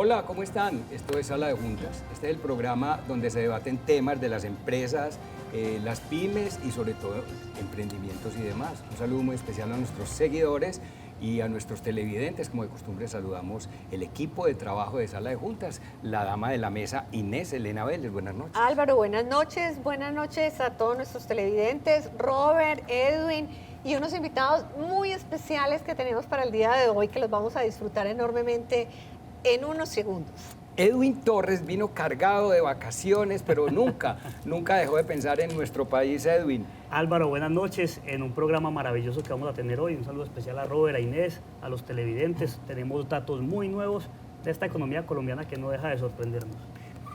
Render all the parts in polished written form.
Hola, ¿cómo están? Esto es Sala de Juntas. Este es el programa donde se debaten temas de las empresas, las pymes y sobre todo emprendimientos y demás. Un saludo muy especial a nuestros seguidores y a nuestros televidentes. Como de costumbre saludamos el equipo de trabajo de Sala de Juntas, la dama de la mesa Inés Elena Vélez. Buenas noches. Álvaro, buenas noches a todos nuestros televidentes, Robert, Edwin y unos invitados muy especiales que tenemos para el día de hoy que los vamos a disfrutar enormemente en unos segundos. Edwin Torres vino cargado de vacaciones, pero nunca dejó de pensar en nuestro país, Edwin. Álvaro, buenas noches en un programa maravilloso que vamos a tener hoy. Un saludo especial a Robert, a Inés, a los televidentes. Tenemos datos muy nuevos de esta economía colombiana que no deja de sorprendernos.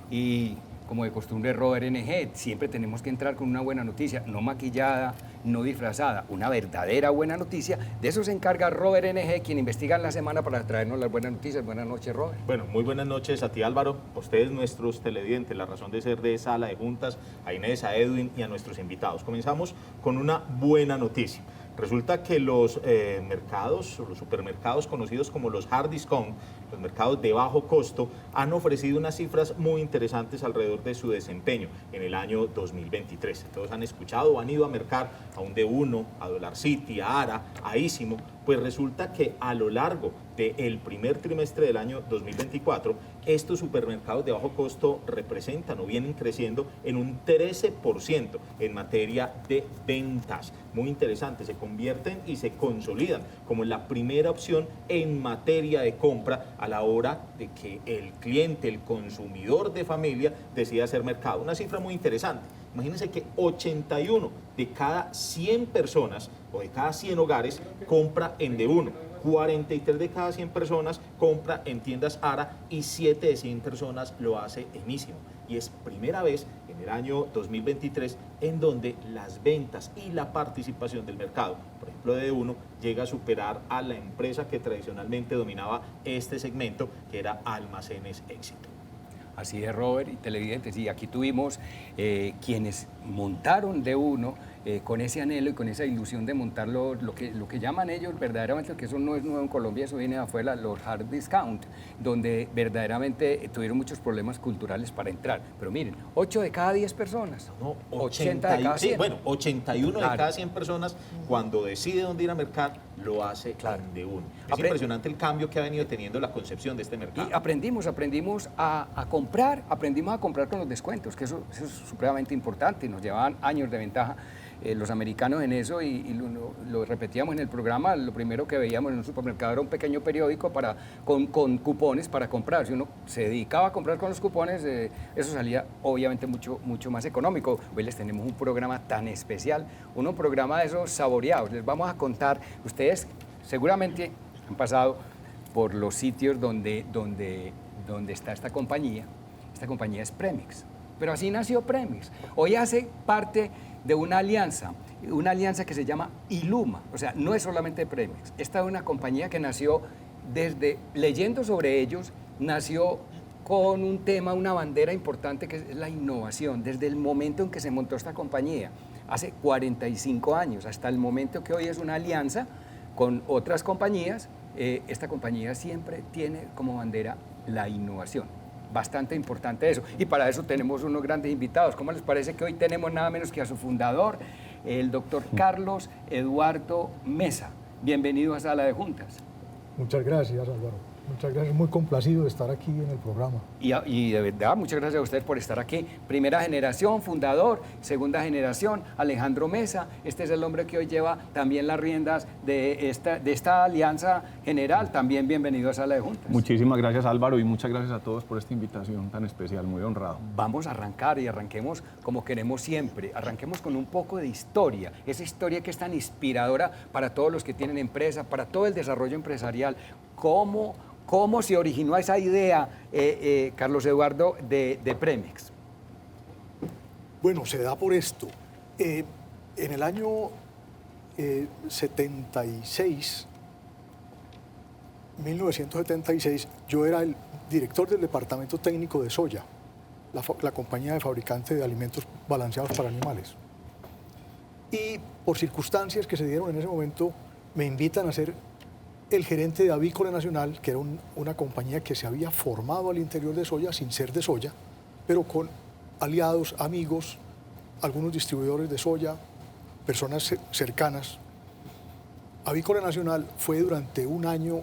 Y como de costumbre, Robert NG, siempre tenemos que entrar con una buena noticia, no maquillada, no disfrazada, una verdadera buena noticia. De eso se encarga Robert NG, quien investiga en la semana para traernos las buenas noticias. Buenas noches, Robert. Bueno, muy buenas noches a ti, Álvaro, a ustedes, nuestros televidentes, la razón de ser de Sala de Juntas, a Inés, a Edwin y a nuestros invitados. Comenzamos con una buena noticia. Resulta que los mercados, o los supermercados conocidos como los hard discount, los mercados de bajo costo, han ofrecido unas cifras muy interesantes alrededor de su desempeño en el año 2023. Todos han escuchado o han ido a mercar a un D1, a Dollar City, a Ara, a Ísimo. Pues resulta que a lo largo del primer trimestre del año 2024, estos supermercados de bajo costo representan o vienen creciendo en un 13% en materia de ventas. Muy interesante, se convierten y se consolidan como la primera opción en materia de compra a la hora de que el cliente, el consumidor de familia decida hacer mercado. Una cifra muy interesante. Imagínense que 81 de cada 100 personas o de cada 100 hogares compra en D1, 43 de cada 100 personas compra en tiendas Ara y 7 de 100 personas lo hace en Ísimo. Y es primera vez en el año 2023 en donde las ventas y la participación del mercado, por ejemplo de D1, llega a superar a la empresa que tradicionalmente dominaba este segmento, que era Almacenes Éxito. Así es, Robert y televidentes. Y aquí tuvimos quienes montaron D1 con ese anhelo y con esa ilusión de montar lo que llaman ellos verdaderamente, que eso no es nuevo en Colombia, eso viene de afuera, los hard discount, donde verdaderamente tuvieron muchos problemas culturales para entrar. Pero miren, 8 de cada 10 personas, No, 80 de cada 100. Sí, bueno, 81 Claro. de cada 100 personas, cuando decide dónde ir a mercar, lo hace Claro. en D1. Es impresionante el cambio que ha venido teniendo la concepción de este mercado. Y aprendimos a comprar, aprendimos a comprar con los descuentos, que eso es supremamente importante, nos llevaban años de ventaja los americanos en eso y lo repetíamos en el programa. Lo primero que veíamos en un supermercado era un pequeño periódico con cupones para comprar. Si uno se dedicaba a comprar con los cupones, eso salía obviamente mucho más económico. Hoy les tenemos un programa tan especial, un programa de esos saboreados. Les vamos a contar, ustedes seguramente han pasado por los sitios donde está esta compañía. Esta compañía es Premix, pero así nació Premix. Hoy hace parte de una alianza que se llama Iluma, o sea, no es solamente Premix. Esta es una compañía que nació leyendo sobre ellos, nació con un tema, una bandera importante que es la innovación, desde el momento en que se montó esta compañía, hace 45 años, hasta el momento que hoy es una alianza con otras compañías. Esta compañía siempre tiene como bandera la innovación. Bastante importante eso. Y para eso tenemos unos grandes invitados. ¿Cómo les parece que hoy tenemos nada menos que a su fundador, el doctor Carlos Eduardo Mesa? Bienvenido a Sala de Juntas. Muchas gracias, Álvaro. Muchas gracias, muy complacido de estar aquí en el programa. Y de verdad, muchas gracias a ustedes por estar aquí. Primera generación, fundador. Segunda generación, Alejandro Mesa. Este es el hombre que hoy lleva también las riendas de esta alianza general. También bienvenido a Sala de Juntas. Muchísimas gracias, Álvaro, y muchas gracias a todos por esta invitación tan especial, muy honrado. Vamos a arrancar y arranquemos como queremos siempre. Arranquemos con un poco de historia. Esa historia que es tan inspiradora para todos los que tienen empresa, para todo el desarrollo empresarial. ¿Cómo se originó esa idea, Carlos Eduardo, de Premix? Bueno, se da por esto. En el año 1976, yo era el director del departamento técnico de Soya, la compañía de fabricante de alimentos balanceados para animales. Y por circunstancias que se dieron en ese momento, me invitan a ser el gerente de Avícola Nacional, que era una compañía que se había formado al interior de soya sin ser de soya, pero con aliados, amigos, algunos distribuidores de soya, personas cercanas. Avícola Nacional fue durante un año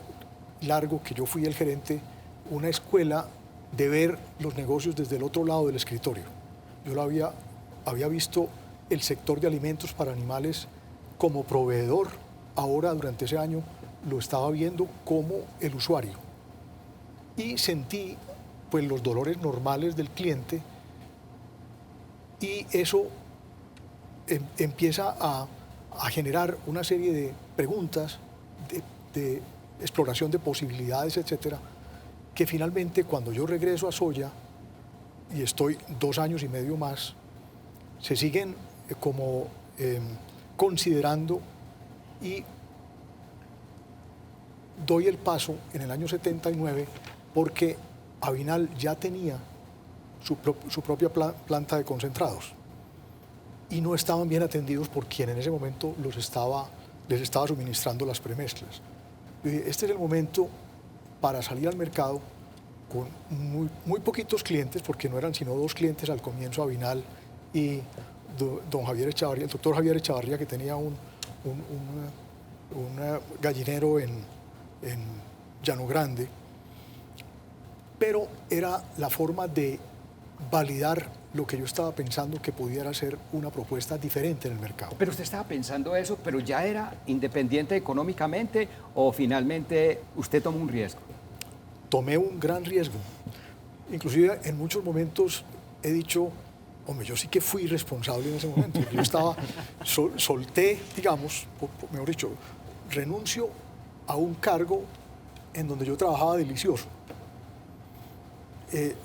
largo que yo fui el gerente, una escuela de ver los negocios desde el otro lado del escritorio. Yo había visto el sector de alimentos para animales como proveedor, ahora durante ese año lo estaba viendo como el usuario. Y sentí pues los dolores normales del cliente y eso empieza a generar una serie de preguntas, de exploración de posibilidades, etcétera, que finalmente cuando yo regreso a soya y estoy 2 años y medio más, se siguen como considerando y doy el paso en el año 79 porque Avinal ya tenía su propia planta de concentrados y no estaban bien atendidos por quien en ese momento les estaba suministrando las premezclas. Este es el momento para salir al mercado con muy poquitos clientes, porque no eran sino 2 clientes al comienzo, Avinal y don Javier Echavarría, el doctor Javier Echavarría, que tenía un gallinero en Llano Grande, pero era la forma de validar lo que yo estaba pensando que pudiera ser una propuesta diferente en el mercado. Pero usted estaba pensando eso, pero ya era independiente económicamente o finalmente usted tomó un riesgo. Tomé un gran riesgo. Inclusive en muchos momentos he dicho, hombre, yo sí que fui responsable en ese momento. Yo estaba, solté, digamos, mejor dicho, renuncio a un cargo en donde yo trabajaba delicioso.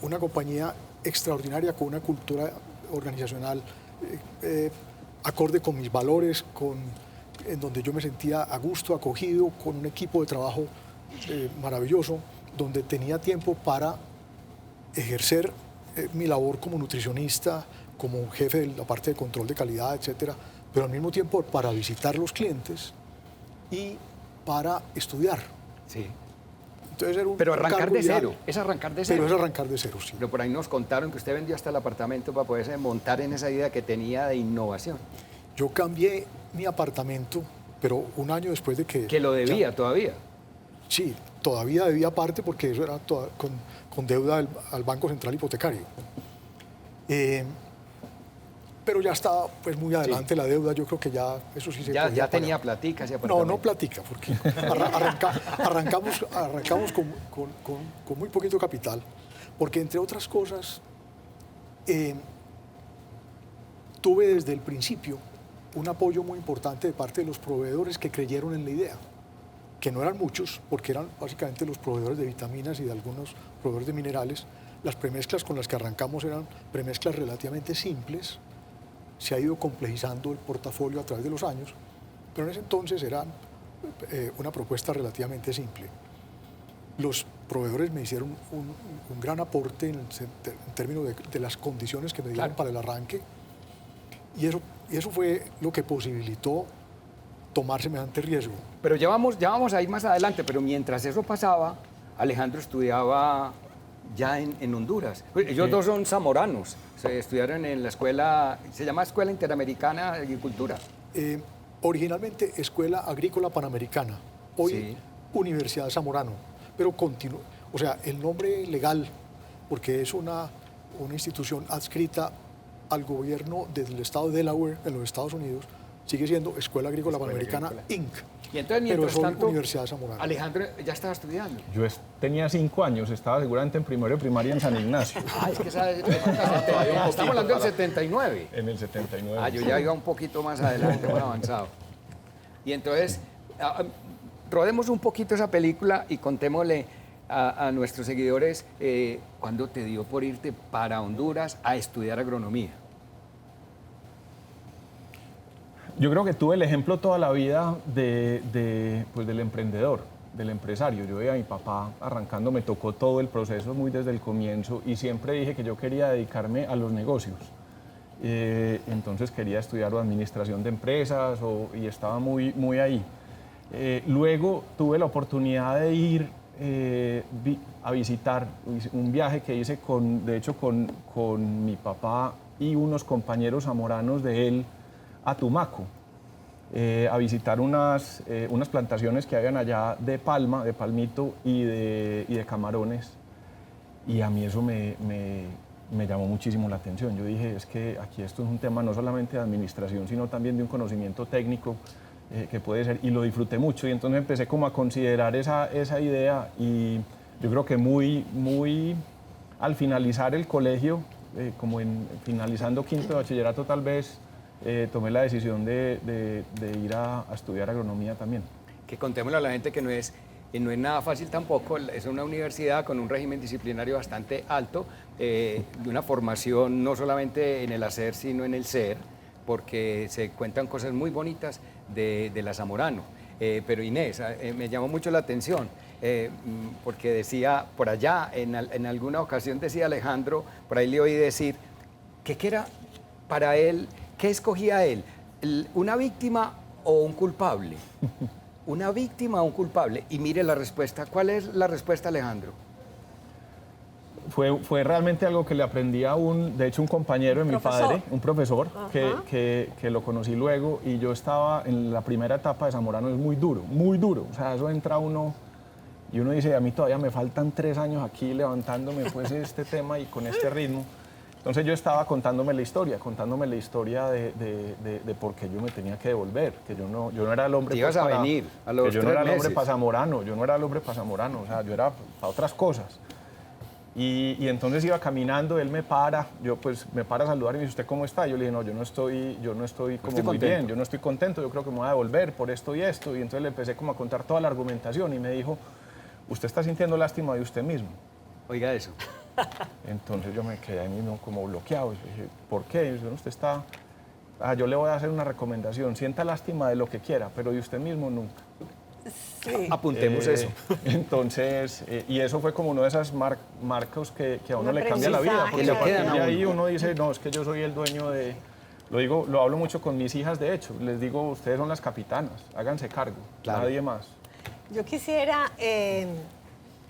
Una compañía extraordinaria con una cultura organizacional acorde con mis valores, en donde yo me sentía a gusto, acogido, con un equipo de trabajo maravilloso, donde tenía tiempo para ejercer mi labor como nutricionista, como jefe de la parte de control de calidad, etcétera, pero al mismo tiempo para visitar los clientes y para estudiar. Sí. Entonces era Pero arrancar de ideal. cero, es arrancar de cero. Pero es arrancar de cero, sí. Pero por ahí nos contaron que usted vendió hasta el apartamento para poderse montar en esa idea que tenía de innovación. Yo cambié mi apartamento, pero un año después de que... Que lo debía todavía. Sí, todavía debía parte porque eso era con deuda al Banco Central Hipotecario. Pero ya estaba pues muy adelante la deuda, yo creo que ya eso sí se podía Ya tenía pagar. platica ese No, apartamento. no platica, porque arrancamos con muy poquito capital, porque entre otras cosas tuve desde el principio un apoyo muy importante de parte de los proveedores que creyeron en la idea, que no eran muchos, porque eran básicamente los proveedores de vitaminas y de algunos proveedores de minerales. Las premezclas con las que arrancamos eran premezclas relativamente simples. Se ha ido complejizando el portafolio a través de los años, pero en ese entonces era una propuesta relativamente simple. Los proveedores me hicieron un gran aporte en términos de las condiciones que me dieron para el arranque, y eso fue lo que posibilitó tomar semejante riesgo. Pero ya vamos a ir más adelante, pero mientras eso pasaba, Alejandro estudiaba ya en Honduras. Ellos dos son zamoranos, se estudiaron en la escuela, se llama Escuela Interamericana de Agricultura. Originalmente Escuela Agrícola Panamericana, hoy Sí. Universidad Zamorano, pero continuó, o sea, el nombre legal, porque es una institución adscrita al gobierno del estado de Delaware, en los Estados Unidos, sigue siendo Escuela Agrícola Panamericana, Inc. Y entonces, pero mientras es hoy tanto, Universidad Zamorano. Alejandro ya estaba estudiando. Yo tenía 5 años, estaba seguramente en primero de primaria en San Ignacio, Es que estamos hablando del 79. en el 79. Yo ya iba un poquito más adelante, más avanzado. Y entonces, rodemos un poquito esa película y contémosle a nuestros seguidores cuándo te dio por irte para Honduras a estudiar agronomía. Yo creo que tuve el ejemplo toda la vida pues del emprendedor, del empresario. Yo veía a mi papá arrancando, me tocó todo el proceso muy desde el comienzo y siempre dije que yo quería dedicarme a los negocios. Entonces quería estudiar administración de empresas y estaba muy ahí. Luego tuve la oportunidad de ir a visitar un viaje que hice de hecho con mi papá y unos compañeros zamoranos de él a Tumaco, a visitar unas plantaciones que habían allá de palma, de palmito y de camarones. Y a mí eso me llamó muchísimo la atención. Yo dije, es que aquí esto es un tema no solamente de administración, sino también de un conocimiento técnico que puede ser, y lo disfruté mucho. Y entonces empecé como a considerar esa idea, y yo creo que muy al finalizar el colegio, como finalizando quinto de bachillerato tal vez, tomé la decisión de ir a estudiar agronomía también. Que contémosle a la gente que no es nada fácil tampoco, es una universidad con un régimen disciplinario bastante alto, de una formación no solamente en el hacer, sino en el ser, porque se cuentan cosas muy bonitas de la Zamorano. Pero Inés, me llamó mucho la atención, porque decía por allá, en alguna ocasión decía Alejandro, por ahí le oí decir, que qué era para él, ¿qué escogía él? ¿Una víctima o un culpable? ¿Una víctima o un culpable? Y mire la respuesta. ¿Cuál es la respuesta, Alejandro? Fue realmente algo que le aprendí a de hecho, un compañero de mi padre, un profesor, que lo conocí luego, y yo estaba en la primera etapa de Zamorano. Es muy duro, o sea, eso entra uno, y uno dice, a mí todavía me faltan 3 años aquí levantándome pues este tema y con este ritmo. Entonces yo estaba contándome la historia de por qué yo me tenía que devolver, que yo no era el hombre Te ibas a venir a los 3 meses. Yo no era el hombre para Zamorano, o sea, yo era para otras cosas. Y entonces iba caminando, él me para a saludar y me dice, ¿usted cómo está? Y yo le dije, no, yo no estoy como muy bien, yo no estoy contento, yo creo que me voy a devolver por esto y esto. Y entonces le empecé como a contar toda la argumentación, y me dijo, usted está sintiendo lástima de usted mismo. Oiga eso. Entonces yo me quedé ahí mismo como bloqueado. Y dije, ¿por qué? Y yo, usted está... yo le voy a hacer una recomendación, sienta lástima de lo que quiera, pero de usted mismo nunca. Sí. Apuntemos eso. Entonces, y eso fue como uno de esos marcos que a uno Un le cambia la vida. Porque aprendizaje. a partir de ahí uno dice, no, es que yo soy el dueño de... Lo hablo mucho con mis hijas, de hecho. Les digo, ustedes son las capitanas, háganse cargo, Claro. nadie más. Yo quisiera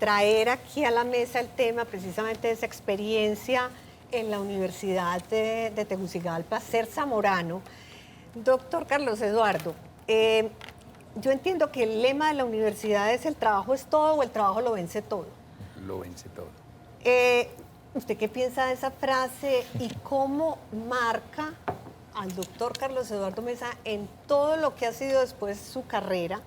traer aquí a la mesa el tema precisamente de esa experiencia en la Universidad de Tegucigalpa, ser zamorano. Doctor Carlos Eduardo, yo entiendo que el lema de la universidad es el trabajo es todo o el trabajo lo vence todo. Lo vence todo. ¿Usted qué piensa de esa frase y cómo marca al doctor Carlos Eduardo Mesa en todo lo que ha sido después su carrera?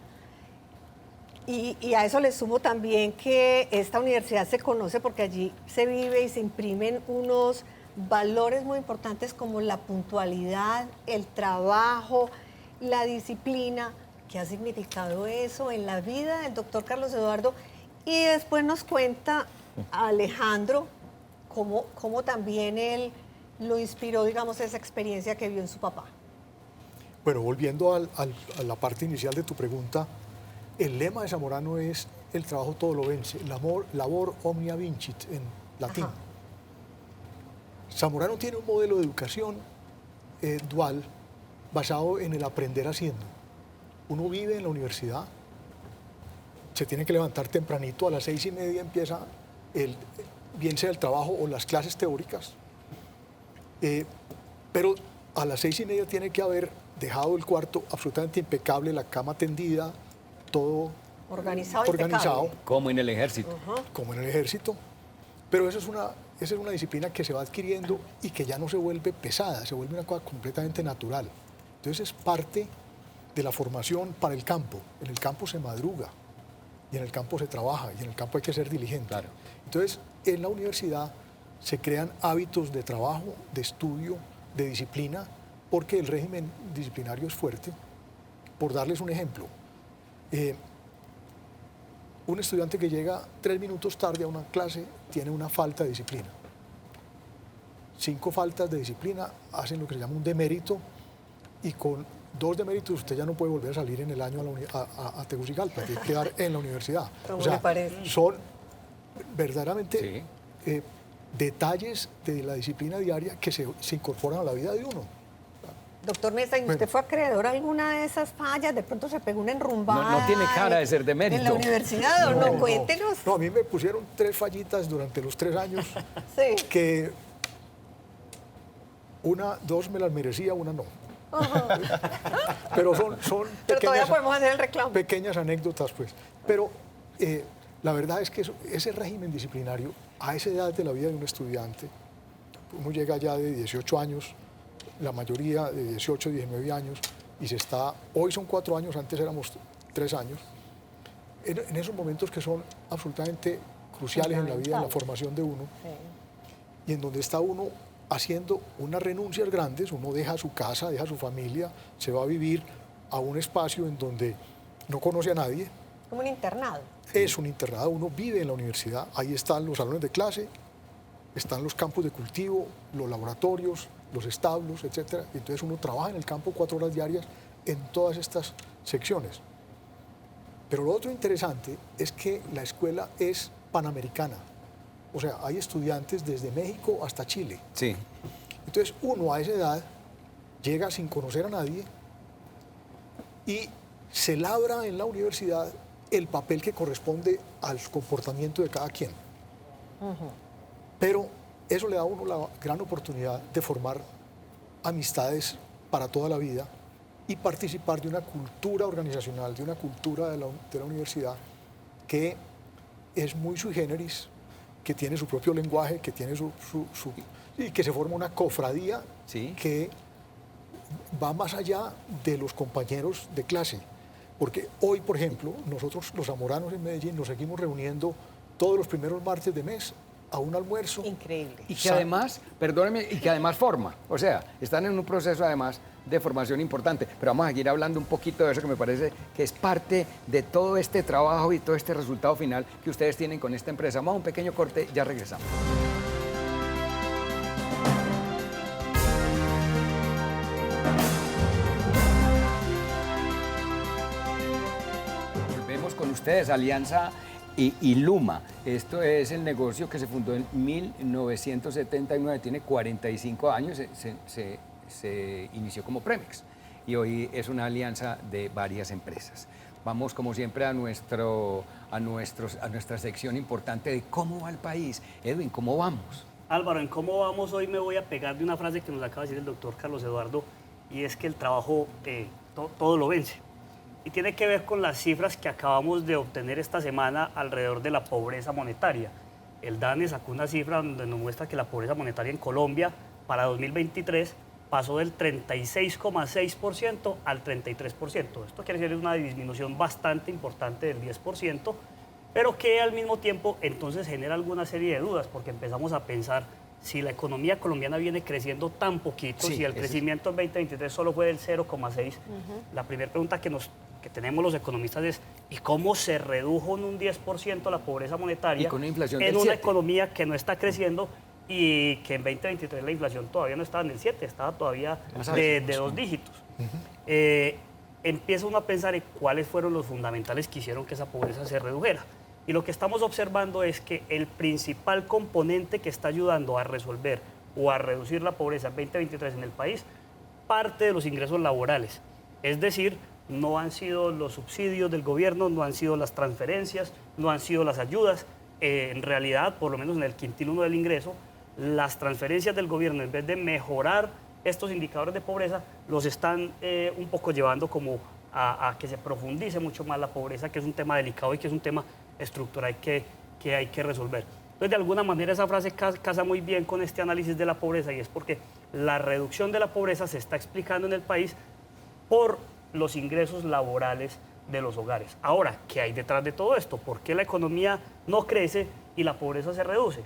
Y a eso le sumo también que esta universidad se conoce porque allí se vive y se imprimen unos valores muy importantes como la puntualidad, el trabajo, la disciplina. ¿Qué ha significado eso en la vida del doctor Carlos Eduardo? Y después nos cuenta Alejandro cómo también él lo inspiró, digamos, esa experiencia que vio en su papá. Bueno, volviendo a la parte inicial de tu pregunta, el lema de Zamorano es el trabajo todo lo vence, labor omnia vincit en latín. Ajá. Zamorano tiene un modelo de educación dual basado en el aprender haciendo. Uno vive en la universidad, se tiene que levantar tempranito, a las 6:30 empieza bien sea el trabajo o las clases teóricas, pero a las 6:30 tiene que haber dejado el cuarto absolutamente impecable, la cama tendida, todo Organizado. Como en el ejército. como en el ejército. Pero esa es una disciplina que se va adquiriendo y que ya no se vuelve pesada, se vuelve una cosa completamente natural. Entonces es parte de la formación para el campo. En el campo se madruga, y en el campo se trabaja, y en el campo hay que ser diligente. Claro. Entonces, en la universidad se crean hábitos de trabajo, de estudio, de disciplina, porque el régimen disciplinario es fuerte. Por darles un ejemplo, un estudiante que llega 3 minutos tarde a una clase tiene una falta de disciplina. 5 faltas de disciplina hacen lo que se llama un demérito, y con 2 deméritos usted ya no puede volver a salir en el año a Tegucigalpa, tiene que quedar en la universidad. ¿Cómo le parece? Son verdaderamente detalles de la disciplina diaria que se incorporan a la vida de uno. Doctor Mesa, ¿y usted fue acreedor a alguna de esas fallas? ¿De pronto se pegó una enrumbada? No tiene cara de ser de mérito. ¿En la universidad o no? Cuéntenos. No, a mí me pusieron 3 fallitas durante los 3 años, Sí. que 2 me las merecía, una no. Pero son Pero todavía pequeñas, podemos hacer el reclamo. pequeñas anécdotas, pues. Pero la verdad es que ese régimen disciplinario, a esa edad de la vida de un estudiante, uno llega ya de 18 años, la mayoría de 18, 19 años, y hoy son 4 años, antes éramos 3 años, en esos momentos que son absolutamente cruciales en la vida, en la formación de uno, y en donde está uno haciendo unas renuncias grandes, uno deja su casa, deja su familia, se va a vivir a un espacio en donde no conoce a nadie. Como un internado. Es un internado, uno vive en la universidad, ahí están los salones de clase, están los campos de cultivo, los laboratorios, los establos, etc. Y entonces uno trabaja en el campo 4 horas diarias en todas estas secciones. Pero lo otro interesante es que la escuela es panamericana. O sea, hay estudiantes desde México hasta Chile. Sí. Entonces uno a esa edad llega sin conocer a nadie y se labra en la universidad el papel que corresponde al comportamiento de cada quien. Pero eso le da a uno la gran oportunidad de formar amistades para toda la vida y participar de una cultura organizacional, de una cultura de la universidad que es muy sui generis, que tiene su propio lenguaje, que tiene y que se forma una cofradía Sí. que va más allá de los compañeros de clase. Porque hoy, por ejemplo, nosotros los zamoranos en Medellín nos seguimos reuniendo todos los primeros martes de mes a un almuerzo. Increíble. Y que además, perdóneme, y que además forma. O sea, están en un proceso además de formación importante. Pero vamos a seguir hablando un poquito de eso que me parece que es parte de todo este trabajo y todo este resultado final que ustedes tienen con esta empresa. Vamos a un pequeño corte, ya regresamos. Volvemos con ustedes, Alianza y Luma. Esto es el negocio que se fundó en 1979, tiene 45 años, se inició como Premex y hoy es una alianza de varias empresas. Vamos como siempre a nuestra sección importante de cómo va el país. Edwin, ¿cómo vamos? Álvaro, en cómo vamos hoy me voy a pegar de una frase que nos acaba de decir el doctor Carlos Eduardo, y es que el trabajo todo lo vence. Y tiene que ver con las cifras que acabamos de obtener esta semana alrededor de la pobreza monetaria. El DANE sacó una cifra donde nos muestra que la pobreza monetaria en Colombia para 2023 pasó del 36,6% al 33%. Esto quiere decir una disminución bastante importante del 10%, pero que al mismo tiempo entonces genera alguna serie de dudas, porque empezamos a pensar si la economía colombiana viene creciendo tan poquito, Sí, si el crecimiento en 2023 solo fue del 0,6%, la primera pregunta que tenemos los economistas es ¿y cómo se redujo en un 10% la pobreza monetaria Y con una inflación en del una 7%? economía que no está creciendo y que en 2023 la inflación todavía no estaba en el 7%, estaba todavía de 2 dígitos? Empieza uno a pensar en cuáles fueron los fundamentales que hicieron que esa pobreza se redujera. Y lo que estamos observando es que el principal componente que está ayudando a resolver o a reducir la pobreza en 2023 en el país parte de los ingresos laborales. Es decir, no han sido los subsidios del gobierno, no han sido las transferencias, no han sido las ayudas. En realidad, por lo menos en el quintil 1 del ingreso, las transferencias del gobierno, en vez de mejorar estos indicadores de pobreza, los están un poco llevando como a que se profundice mucho más la pobreza, que es un tema delicado y que es un tema estructural que hay que resolver. Entonces, de alguna manera, esa frase casa muy bien con este análisis de la pobreza, y es porque la reducción de la pobreza se está explicando en el país por los ingresos laborales de los hogares. Ahora, ¿qué hay detrás de todo esto? ¿Por qué la economía no crece y la pobreza se reduce?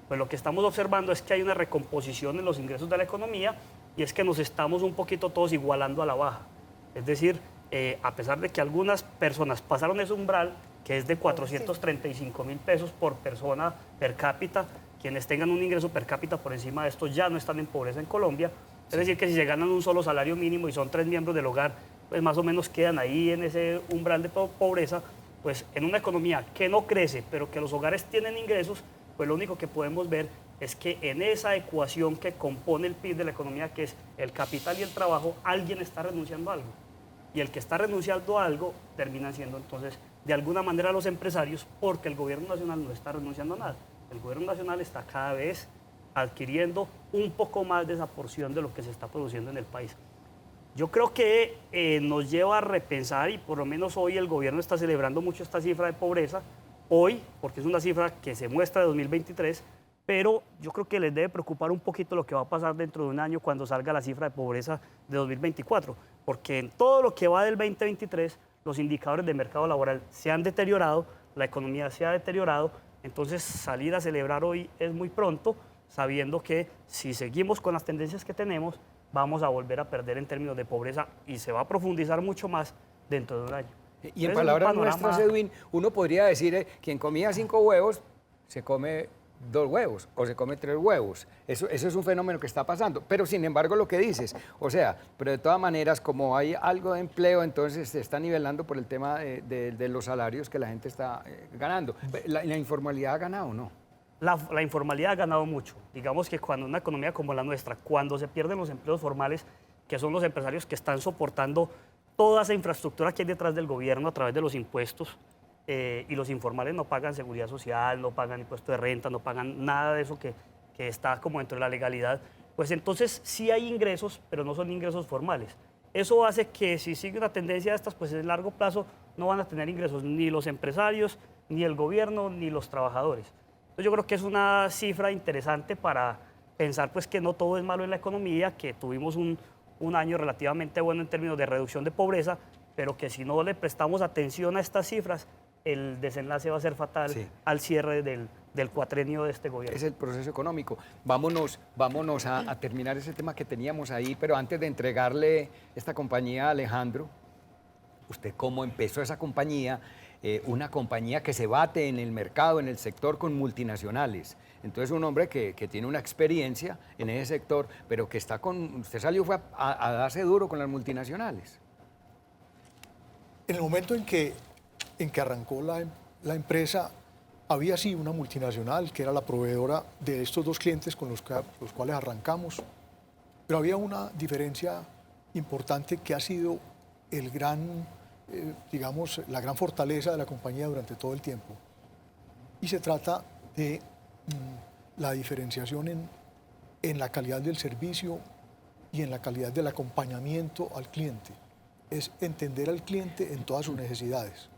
Pues lo que estamos observando es que hay una recomposición en los ingresos de la economía, y es que nos estamos un poquito todos igualando a la baja. Es decir, a pesar de que algunas personas pasaron ese umbral, que es de 435.000 pesos por persona per cápita, quienes tengan un ingreso per cápita por encima de esto ya no están en pobreza en Colombia. Es decir, que si se ganan un solo salario mínimo y son 3 miembros del hogar, pues más o menos quedan ahí en ese umbral de pobreza. Pues en una economía que no crece, pero que los hogares tienen ingresos, pues lo único que podemos ver es que en esa ecuación que compone el PIB de la economía, que es el capital y el trabajo, alguien está renunciando a algo. Y el que está renunciando a algo terminan siendo entonces de alguna manera los empresarios, porque el gobierno nacional no está renunciando a nada. El gobierno nacional está cada vez adquiriendo un poco más de esa porción de lo que se está produciendo en el país. Yo creo que nos lleva a repensar, y por lo menos hoy el gobierno está celebrando mucho esta cifra de pobreza, hoy, porque es una cifra que se muestra de 2023, pero yo creo que les debe preocupar un poquito lo que va a pasar dentro de un año cuando salga la cifra de pobreza de 2024, porque en todo lo que va del 2023, los indicadores de mercado laboral se han deteriorado, la economía se ha deteriorado, entonces salir a celebrar hoy es muy pronto, sabiendo que si seguimos con las tendencias que tenemos, vamos a volver a perder en términos de pobreza y se va a profundizar mucho más dentro de un año. Y en palabras nuestras, Edwin, uno podría decir quien comía 5 huevos, se come 2 huevos o se come 3 huevos. Eso es un fenómeno que está pasando. Pero sin embargo lo que dices, o sea, pero de todas maneras como hay algo de empleo, entonces se está nivelando por el tema de los salarios que la gente está ganando. ¿La informalidad ha ganado o no? La informalidad ha ganado mucho. Digamos que cuando una economía como la nuestra, cuando se pierden los empleos formales, que son los empresarios que están soportando toda esa infraestructura que hay detrás del gobierno a través de los impuestos, y los informales no pagan seguridad social, no pagan impuesto de renta, no pagan nada de eso que está como dentro de la legalidad, pues entonces sí hay ingresos, pero no son ingresos formales. Eso hace que si sigue una tendencia de estas, pues en largo plazo no van a tener ingresos ni los empresarios, ni el gobierno, ni los trabajadores. Entonces yo creo que es una cifra interesante para pensar pues que no todo es malo en la economía, que tuvimos un año relativamente bueno en términos de reducción de pobreza, pero que si no le prestamos atención a estas cifras, el desenlace va a ser fatal al cierre del cuatrenio de este gobierno. Es el proceso económico. Vámonos a terminar ese tema que teníamos ahí, pero antes de entregarle esta compañía a Alejandro, ¿usted cómo empezó esa compañía? Una compañía que se bate en el mercado, en el sector con multinacionales. Entonces un hombre que tiene una experiencia en ese sector, pero que está usted salió fue a darse duro con las multinacionales. En el momento en que arrancó la empresa, había sí una multinacional que era la proveedora de estos 2 clientes con los cuales arrancamos, pero había una diferencia importante que ha sido el gran, digamos, la gran fortaleza de la compañía durante todo el tiempo. Y se trata de la diferenciación en la calidad del servicio y en la calidad del acompañamiento al cliente. Es entender al cliente en todas sus necesidades.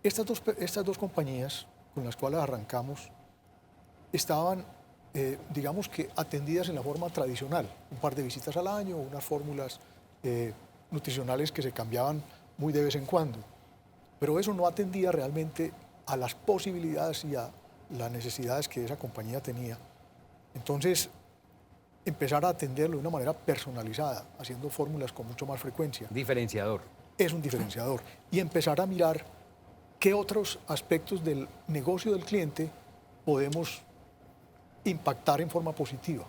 Estas dos compañías con las cuales arrancamos estaban, digamos que atendidas en la forma tradicional, un par de visitas al año, unas fórmulas nutricionales que se cambiaban muy de vez en cuando, pero eso no atendía realmente a las posibilidades y a las necesidades que esa compañía tenía. Entonces, empezar a atenderlo de una manera personalizada, haciendo fórmulas con mucho más frecuencia. Diferenciador. Es un diferenciador. Y empezar a mirar qué otros aspectos del negocio del cliente podemos impactar en forma positiva.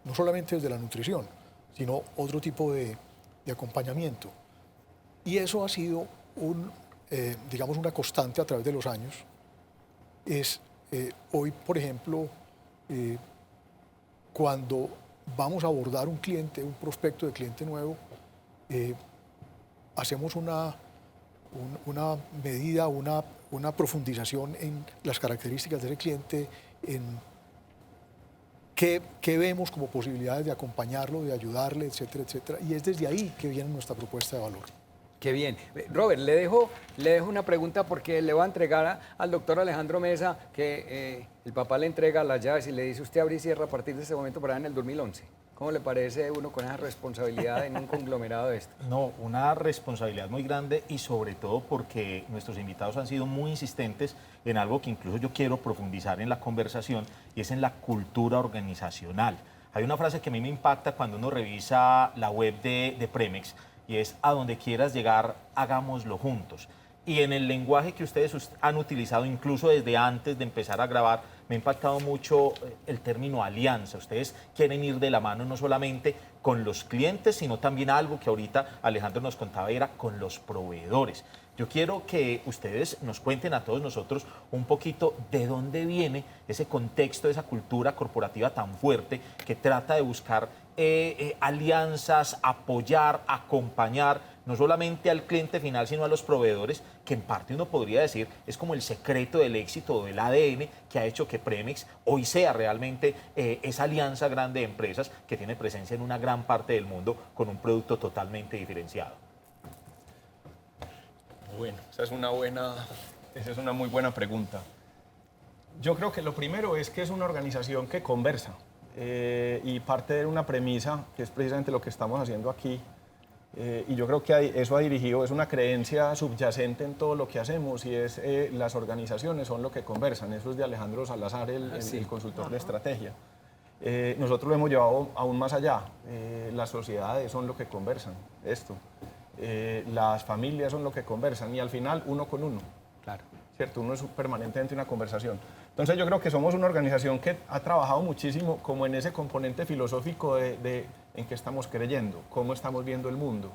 No solamente desde la nutrición, sino otro tipo de acompañamiento. Y eso ha sido digamos, una constante a través de los años. Hoy, por ejemplo, cuando vamos a abordar un cliente, un prospecto de cliente nuevo, hacemos una medida, una profundización en las características de ese cliente, en qué vemos como posibilidades de acompañarlo, de ayudarle, etcétera, etcétera. Y es desde ahí que viene nuestra propuesta de valor. Qué bien. Robert, le dejo una pregunta porque le voy a entregar al doctor Alejandro Mesa que el papá le entrega las llaves y le dice usted abre y cierra a partir de este momento para en el 2011. ¿Cómo le parece uno con esa responsabilidad en un conglomerado de esto? No, una responsabilidad muy grande y sobre todo porque nuestros invitados han sido muy insistentes en algo que incluso yo quiero profundizar en la conversación y es en la cultura organizacional. Hay una frase que a mí me impacta cuando uno revisa la web de Premex y es a donde quieras llegar, hagámoslo juntos. y en el lenguaje que ustedes han utilizado incluso desde antes de empezar a grabar, me ha impactado mucho el término alianza. Ustedes quieren ir de la mano no solamente con los clientes, sino también algo que ahorita Alejandro nos contaba, era con los proveedores. Yo quiero que ustedes nos cuenten a todos nosotros un poquito de dónde viene ese contexto, esa cultura corporativa tan fuerte que trata de buscar alianzas, apoyar, acompañar, no solamente al cliente final, sino a los proveedores, que en parte uno podría decir es como el secreto del éxito, del ADN que ha hecho que Premex hoy sea realmente esa alianza grande de empresas que tiene presencia en una gran parte del mundo con un producto totalmente diferenciado. Bueno, esa es una muy buena pregunta. Yo creo que lo primero es que es una organización que conversa y parte de una premisa que es precisamente lo que estamos haciendo aquí. Y yo creo que eso ha dirigido, es una creencia subyacente en todo lo que hacemos y es las organizaciones son lo que conversan. Eso es de Alejandro Salazar, el consultor de estrategia. Nosotros lo hemos llevado aún más allá. Las sociedades son lo que conversan, esto. Las familias son lo que conversan y al final uno con uno. Claro. ¿Cierto? Uno es permanentemente una conversación. Entonces yo creo que somos una organización que ha trabajado muchísimo como en ese componente filosófico de en qué estamos creyendo, cómo estamos viendo el mundo,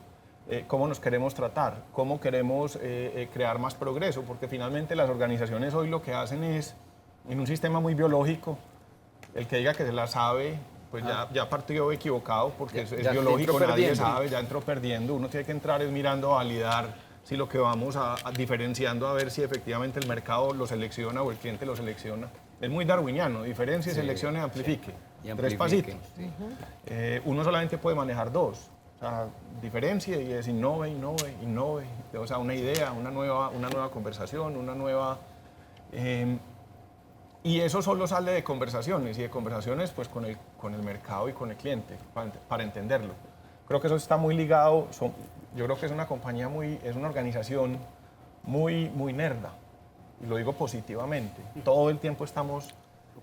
cómo nos queremos tratar, cómo queremos crear más progreso, porque finalmente las organizaciones hoy lo que hacen es, en un sistema muy biológico, el que diga que se la sabe, pues ya partió equivocado, porque es biológico, nadie sabe, ya entró perdiendo, uno tiene que entrar es mirando a validar si lo que vamos a diferenciando a ver si efectivamente el mercado lo selecciona o el cliente lo selecciona. Es muy darwiniano, diferencia, seleccione, amplifique. Y Tres pasitos. Sí. Uno solamente puede manejar dos. O sea, diferencia y es innove. O sea, una idea, una nueva conversación, una nueva... y eso solo sale de conversaciones y de conversaciones pues con el mercado y con el cliente para entenderlo. Creo que eso está muy ligado, yo creo que es una compañía es una organización muy nerda, y lo digo positivamente. Todo el tiempo estamos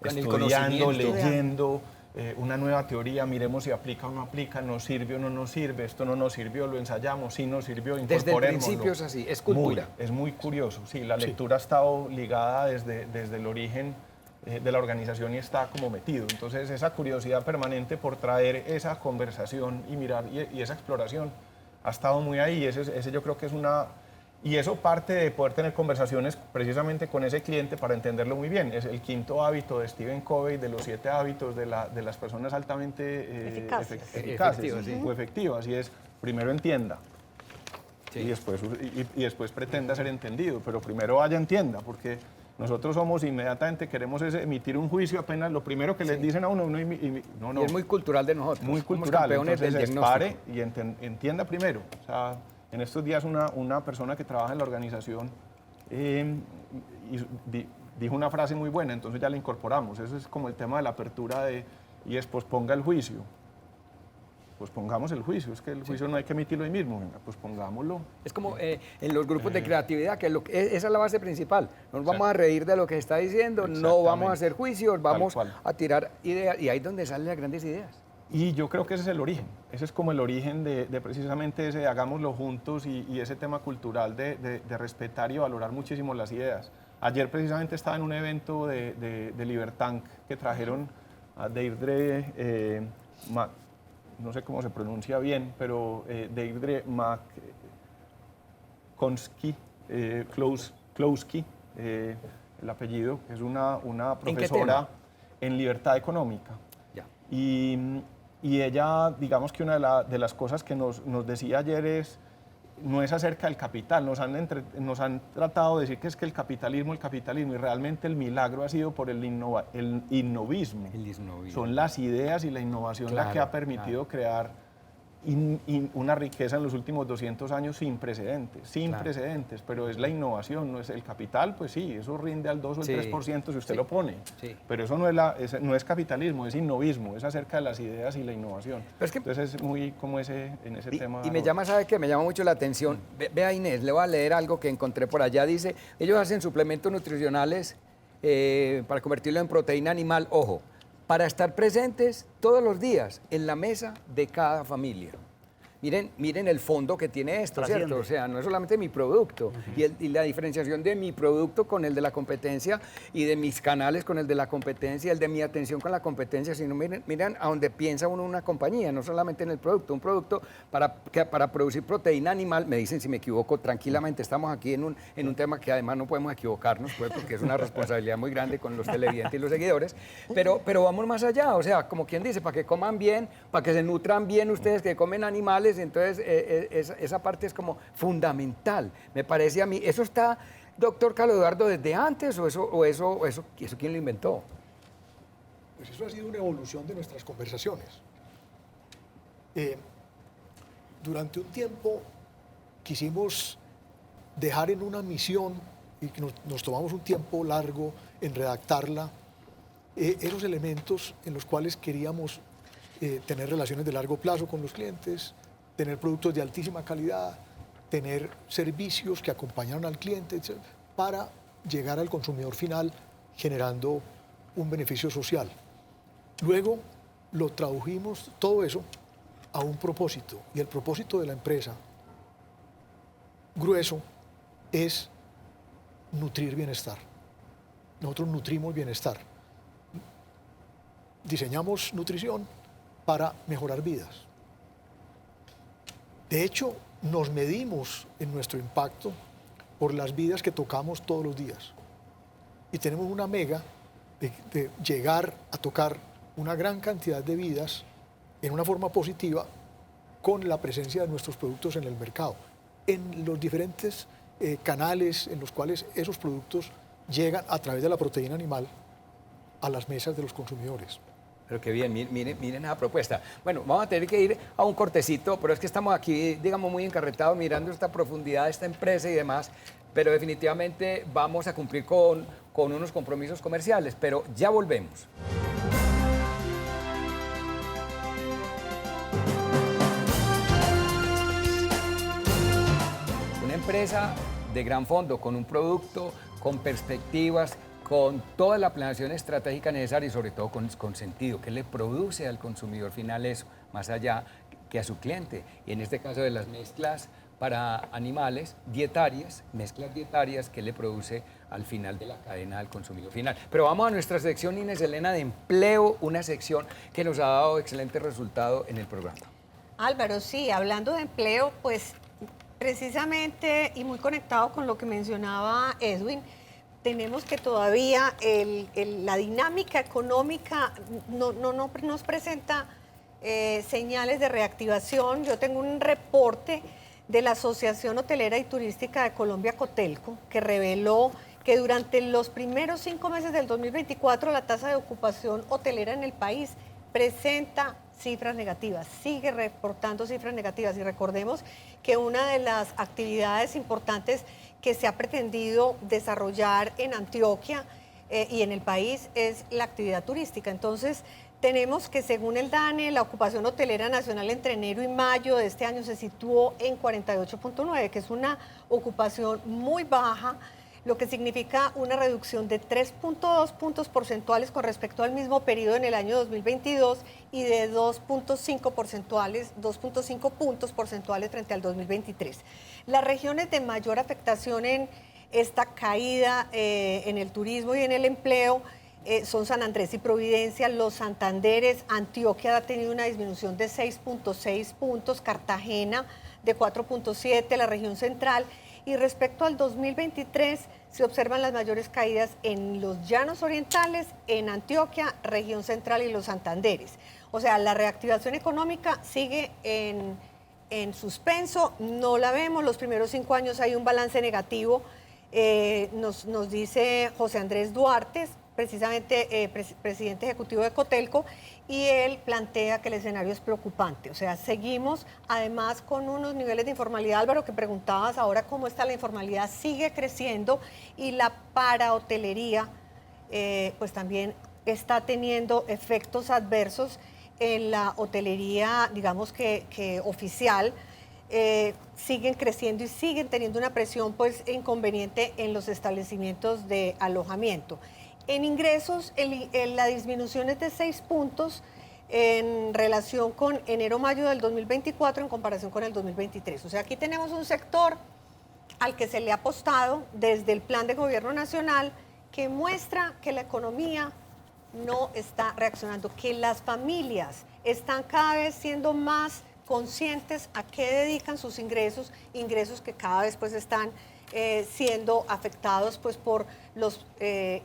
estudiando, leyendo una nueva teoría, miremos si aplica o no aplica, nos sirve o no nos sirve, esto no nos sirvió, lo ensayamos, sí nos sirvió, incorporémoslo. Desde el principio es así, es cultura. Es muy curioso, sí, la lectura ha estado ligada desde el origen de la organización y está como metido. Entonces esa curiosidad permanente por traer esa conversación y mirar y esa exploración ha estado muy ahí. Ese yo creo que es una... Y eso parte de poder tener conversaciones precisamente con ese cliente para entenderlo muy bien. Es el quinto hábito de Stephen Covey, de los 7 hábitos de las personas altamente eficaces o efectivas. Y es, primero entienda. Sí. Y después pretenda ser entendido. Pero primero vaya entienda, porque nosotros somos inmediatamente, queremos emitir un juicio apenas lo primero que les dicen a uno. No. Y es muy cultural de nosotros. Muy cultural. Campeones del diagnóstico. Pare y entienda primero. O sea, en estos días una persona que trabaja en la organización dijo una frase muy buena, entonces ya la incorporamos. Eso es como el tema de la apertura y es posponga el juicio. Pues pongamos el juicio, es que el juicio no hay que emitirlo hoy mismo, venga, pues pongámoslo. Es como en los grupos de creatividad, que esa es la base principal. No nos vamos a reír de lo que está diciendo, no vamos a hacer juicios, vamos a tirar ideas, y ahí es donde salen las grandes ideas. Y yo creo que ese es el origen, ese es como el origen de precisamente ese hagámoslo juntos y ese tema cultural de respetar y valorar muchísimo las ideas. Ayer precisamente estaba en un evento de Libertank que trajeron a Deirdre, no sé cómo se pronuncia bien, pero Deirdre Klosky, el apellido, es una profesora en libertad económica. Ya. Y ella, digamos que una de las cosas que nos decía ayer no es acerca del capital, nos han tratado de decir que es que el capitalismo, y realmente el milagro ha sido por el innovismo. Son las ideas y la innovación la que ha permitido crear una riqueza en los últimos 200 años sin precedentes, pero es la innovación, no es el capital, pues sí, eso rinde al 2 o el 3% si usted lo pone, pero eso no es capitalismo, es innovismo, es acerca de las ideas y la innovación. Entonces es muy como en ese tema. Y me llama, ¿sabe qué? Me llama mucho la atención. Vea Inés, le voy a leer algo que encontré por allá, dice, ellos hacen suplementos nutricionales para convertirlo en proteína animal, ojo, para estar presentes todos los días en la mesa de cada familia. miren el fondo que tiene esto, Trasciende. ¿cierto? O sea, no es solamente mi producto y la diferenciación de mi producto con el de la competencia y de mis canales con el de la competencia, el de mi atención con la competencia, sino miren a donde piensa uno una compañía, no solamente en el producto. Un producto para producir proteína animal, me dicen si me equivoco, tranquilamente estamos aquí en un tema que además no podemos equivocarnos, pues, porque es una responsabilidad muy grande con los televidentes y los seguidores, pero vamos más allá, o sea, como quien dice, para que coman bien, para que se nutran bien ustedes que comen animales, entonces esa parte es como fundamental, me parece a mí. ¿Eso está, doctor Carlos Eduardo, desde antes o eso quién lo inventó? Pues eso ha sido una evolución de nuestras conversaciones. Durante un tiempo quisimos dejar en una misión, y que nos tomamos un tiempo largo en redactarla, esos elementos en los cuales queríamos tener relaciones de largo plazo con los clientes, tener productos de altísima calidad, tener servicios que acompañaran al cliente, etc., para llegar al consumidor final generando un beneficio social. Luego lo tradujimos todo eso a un propósito, y el propósito de la empresa grueso es nutrir bienestar. Nosotros nutrimos bienestar. Diseñamos nutrición para mejorar vidas. De hecho, nos medimos en nuestro impacto por las vidas que tocamos todos los días. Y tenemos una mega de llegar a tocar una gran cantidad de vidas en una forma positiva con la presencia de nuestros productos en el mercado, en los diferentes canales en los cuales esos productos llegan a través de la proteína animal a las mesas de los consumidores. Pero qué bien, miren esa propuesta. Bueno, vamos a tener que ir a un cortecito, pero es que estamos aquí, digamos, muy encarretados mirando esta profundidad de esta empresa y demás, pero definitivamente vamos a cumplir con unos compromisos comerciales, pero ya volvemos. Una empresa de gran fondo, con un producto, con perspectivas, con toda la planeación estratégica necesaria y sobre todo con sentido, que le produce al consumidor final eso, más allá que a su cliente. Y en este caso de las mezclas para animales dietarias, mezclas dietarias que le produce al final de la cadena al consumidor final. Pero vamos a nuestra sección, Inés Elena, de empleo, una sección que nos ha dado excelente resultado en el programa. Álvaro, sí, hablando de empleo, pues precisamente y muy conectado con lo que mencionaba Edwin, tenemos que todavía la dinámica económica no nos presenta señales de reactivación. Yo tengo un reporte de la Asociación Hotelera y Turística de Colombia, Cotelco, que reveló que durante los primeros 5 meses del 2024 la tasa de ocupación hotelera en el país presenta cifras negativas, sigue reportando cifras negativas. Y recordemos que una de las actividades importantes que se ha pretendido desarrollar en Antioquia y en el país es la actividad turística. Entonces, tenemos que según el DANE, la ocupación hotelera nacional entre enero y mayo de este año se situó en 48.9, que es una ocupación muy baja, lo que significa una reducción de 3.2 puntos porcentuales con respecto al mismo periodo en el año 2022 y de 2.5 puntos porcentuales frente al 2023. Las regiones de mayor afectación en esta caída en el turismo y en el empleo son San Andrés y Providencia, los Santanderes. Antioquia ha tenido una disminución de 6.6 puntos, Cartagena de 4.7, la región central. Y respecto al 2023, se observan las mayores caídas en los llanos orientales, en Antioquia, región central y los Santanderes. O sea, la reactivación económica sigue en suspenso, no la vemos. Los primeros 5 años hay un balance negativo, nos dice José Andrés Duarte, precisamente presidente ejecutivo de Cotelco, y él plantea que el escenario es preocupante. O sea, seguimos además con unos niveles de informalidad. Álvaro, que preguntabas ahora cómo está la informalidad, sigue creciendo, y la parahotelería pues también está teniendo efectos adversos en la hotelería, digamos que oficial. Siguen creciendo y siguen teniendo una presión pues inconveniente en los establecimientos de alojamiento. En ingresos, la disminución es de 6 puntos, en relación con enero-mayo del 2024 en comparación con el 2023. O sea, aquí tenemos un sector al que se le ha apostado desde el Plan de Gobierno Nacional que muestra que la economía no está reaccionando, que las familias están cada vez siendo más conscientes a qué dedican sus ingresos, ingresos que cada vez pues están siendo afectados pues por los